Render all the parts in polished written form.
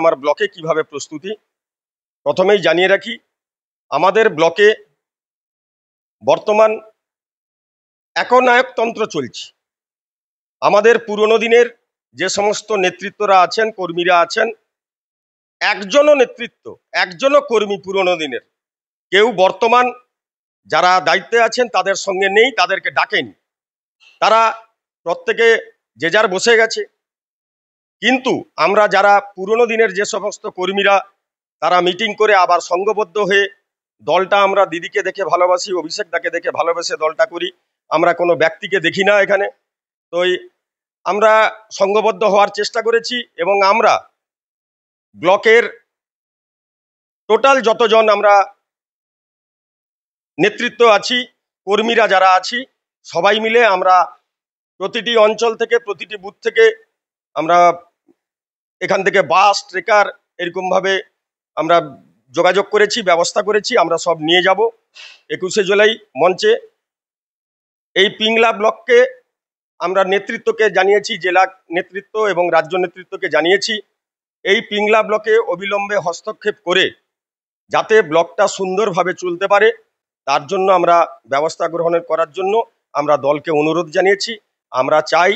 আমার ব্লকে কিভাবে প্রস্তুতি। প্রথমেই জানিয়ে রাখি, আমাদের ব্লকে বর্তমান একনায়কতন্ত্র চলছে। আমাদের পুরনো দিনের যে সমস্ত নেতৃত্বরা আছেন, কর্মীরা আছেন, একজনও কর্মী পুরনো দিনের কেউ বর্তমান যারা দায়িত্বে আছেন তাদের সঙ্গে নেই, তাদেরকে ডাকেনি। তারা প্রত্যেকে যে যার বসে গেছে। কিন্তু আমরা যারা পুরনো দিনের যে সমস্ত কর্মীরা, তারা মিটিং করে আবার সংঘবদ্ধ হয়ে দলটা, আমরা দিদিকে দেখে ভালোবাসি, অভিষেক দাকে দেখে ভালোবেসে দলটা করি। আমরা কোনো ব্যক্তিকে দেখি না এখানে। তো আমরা সংঘবদ্ধ হওয়ার চেষ্টা করেছি এবং আমরা ব্লকের টোটাল যতজন আমরা নেতৃত্ব আছি, কর্মীরা যারা আছি, সবাই মিলে আমরা প্রতিটি অঞ্চল থেকে, প্রতিটি বুথ থেকে আমরা এখান থেকে বাস, ট্রেকার এরকমভাবে আমরা যোগাযোগ করেছি, ব্যবস্থা করেছি। আমরা সব নিয়ে যাব 21শে জুলাই মঞ্চে। এই পিংলা ব্লককে আমরা নেতৃত্বকে জানিয়েছি, জেলা নেতৃত্ব এবং রাজ্য নেতৃত্বকে জানিয়েছি এই পিংলা ব্লকে অবিলম্বে হস্তক্ষেপ করে যাতে ব্লকটা সুন্দরভাবে চলতে পারে, তার জন্য আমরা ব্যবস্থা করার জন্য আমরা দলকে অনুরোধ জানিয়েছি। আমরা চাই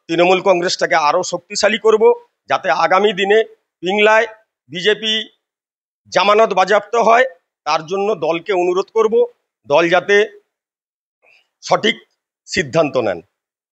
তৃণমূল কংগ্রেসটাকে আরো শক্তিশালী করব, যাতে আগামী দিনে পিংলায় বিজেপি জামানত বাজেয়াপ্ত হয়। তার জন্য দলকে অনুরোধ করব, দল যাতে সঠিক সিদ্ধান্ত নেন।